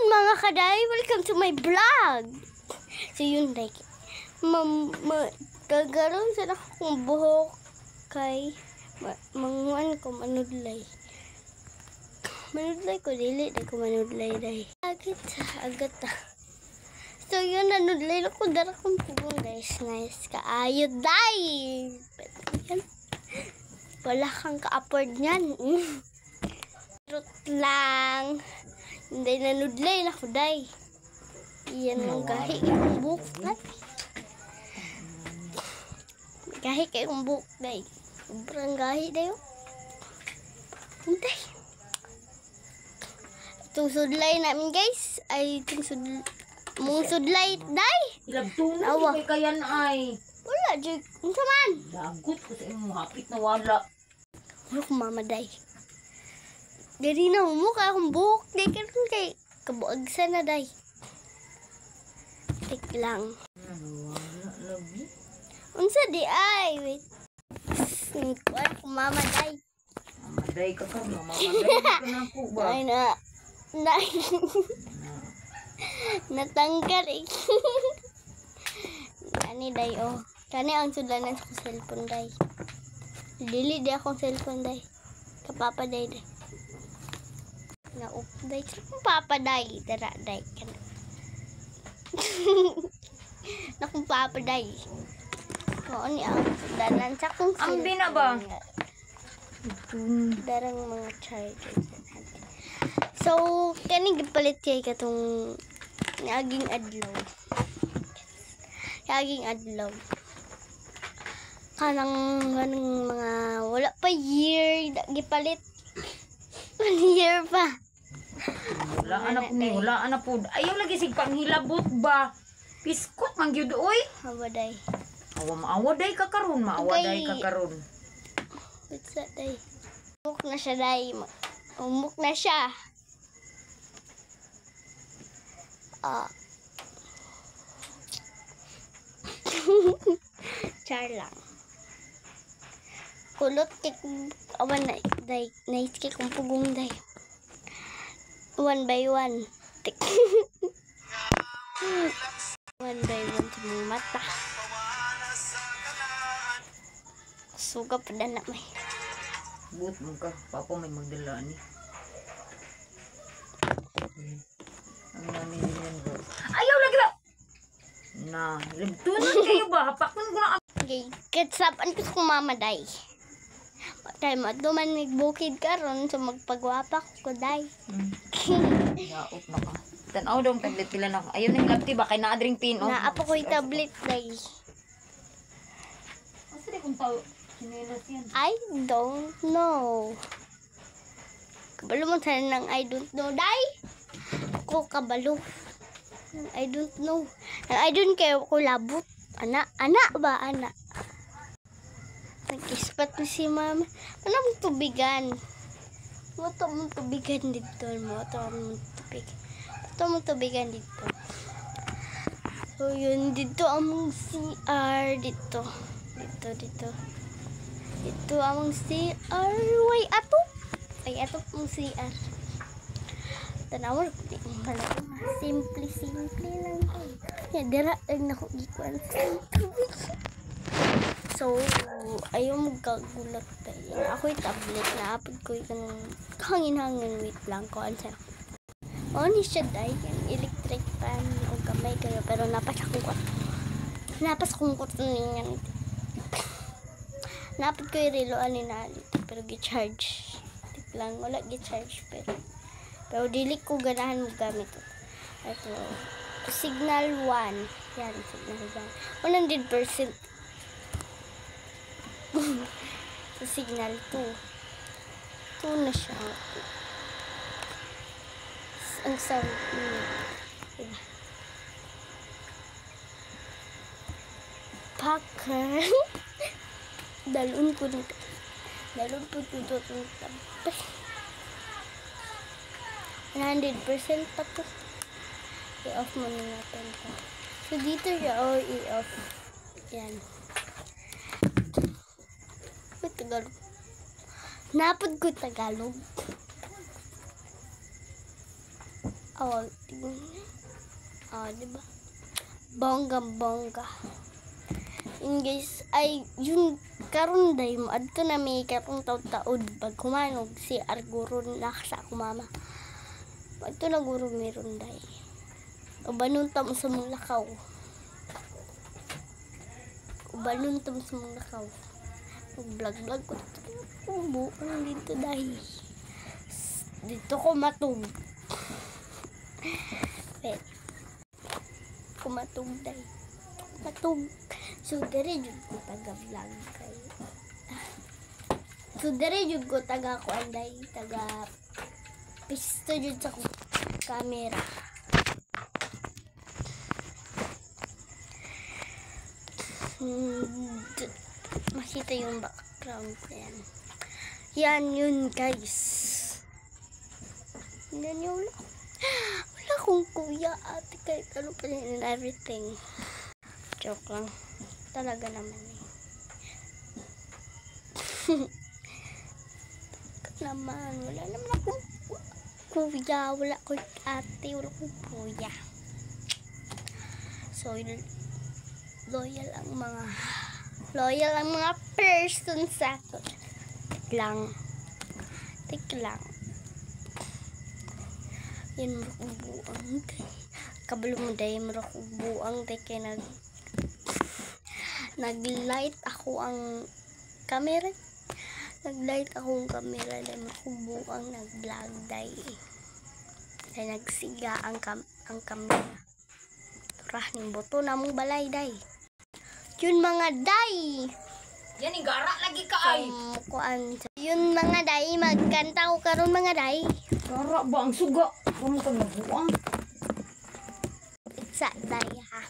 mga kaday, welcome to my vlog. So yun day, kagaroon sa akong buhok kay manguan ko manudlay. Manudlay ko dili day ko manudlay day. Agad ta. So yun nanudlay ko dara kong pugong guys. Nice kaayo day. Wala kang ka-afford niyan. Trut lang. Hindi nanudlay na ko, day. Iyan ang gahi kayong buhok, day. Gahi kayong buhok, day. Sobrang gahi, day. Day. Itong sudlay namin, guys. Ay, itong sudlay, day. Ilabtunan, hindi kay kayan ay. Wala, Jig. Ano man? Lagot ko sa imong hapit na wala. Wala kong mama, day. Dari na mukha akong buhok. Day karon kay kabuag sana day. Tik lang. Wala labi. Unsa di ay wait. Kuan ko mama day. Mamaday ka ka, mamaday ka na po ba? Ay na. Day. Natanggal eh. Kani day oh. Kani ang sudanan sa cellphone day. Dili di akong cellphone day. Kapapa day day. Na upday sa papaday dara day kana na kung papaday ko ni ang danan sa kung ang bina ba darang mga chargers so kani gipalit kay katong naging adlaw kanang mga wala pa year gipalit 1 year pa. Wala anak ni, wala anak po. Ayaw lagi sig panghilabot ba? Piskot man gyud oy. Hawaday. Maawaday ka karon, maawaday ka karon. What's that day? Umuk na siya day. Umuk na siya. Char lang. Kulot tik awan na day nice kay kung pugong day 1 by 1 tik 1 by 1 sa mga mata suga pa na may But mo ka papa may magdala ni ang nani niyan bro ayaw lagi ba na libtunan kayo ba hapakon ko na okay ketsapan ko sa mama day kay maduman nagbukid karon so magpagwapa ko day. Daot na ka. Tanaw daw tablet pila na. Ayaw ning lapti ba kay naa dring pin. Naapa ko yung tablet day. Asa di kung tao sinelas yan? I don't know. Kabalo mo tayo ng I don't know day. Ako kabalo. I don't know. I don't care ko labot. Ana ba ana? Nag-ispat na si mama. Ano mong tubigan? Moto mong tubigan dito. Moto mong tubigan dito. So yun, dito among CR. Dito among CR. Way ato. Ay ato mong CR. Tanawar. Simple lang. Ya, dira lang na ko ikuan. So, ayaw mo gagulat tayo. Ako yung tablet na apod ko yung hangin-hangin. Wait lang ko. Ansa. Ni siya dahil yung electric fan o gamay kayo. Pero napas akong kot niyan. Napod ko yung reloan ni Nali. Pero gi-charge. Tip lang. Wala gi-charge. Pero dili ko ganahan mo gamit. Ito. Signal 1. Yan. Signal 1. 100%. Sa signal 2 na siya ang sound Packer dalun po dito itong tabi 100% pa to i-off mo na natin to so dito siya i-off yan Tagalog. Napod ko Tagalog. Oh, tingnan. Ah, diba? Bongga. Yun guys, ay yun karon day mo adto na may karong taud pag humanog si Arguron na sa kumama. Adto na guro meron day. Ubanon tam sa mong lakaw. Vlog ko. Ubo ang dito day. Dito ko matug. Wait. Kumatug day. So dere jud ko taga-vlog kay. So dere jud ko taga ko anday taga pisto jud sa camera. Makita yung background ko yan. Yan yun guys. Yan yun. Wala akong kuya ate kahit ano pa rin and everything. Joke lang. Talaga naman eh. Naman. Wala naman akong kuya. Wala akong ate. Wala akong kuya. So, loyal ang mga person sa akin. Tik lang. Yan marukubuang day. Kabalo mo day marukubuang day kaya nag-light ako ang camera. Nag-light ako ang camera day marukubuang nag-vlog day. Day nagsiga ang camera. Turah ning boto na mong balay day. Yun mga day. Yan igara lagi ka ay. Yun mga day, magkanta ko karon mga day. Gara ba ang suga? Kamu ka nabuang. Sa day ha.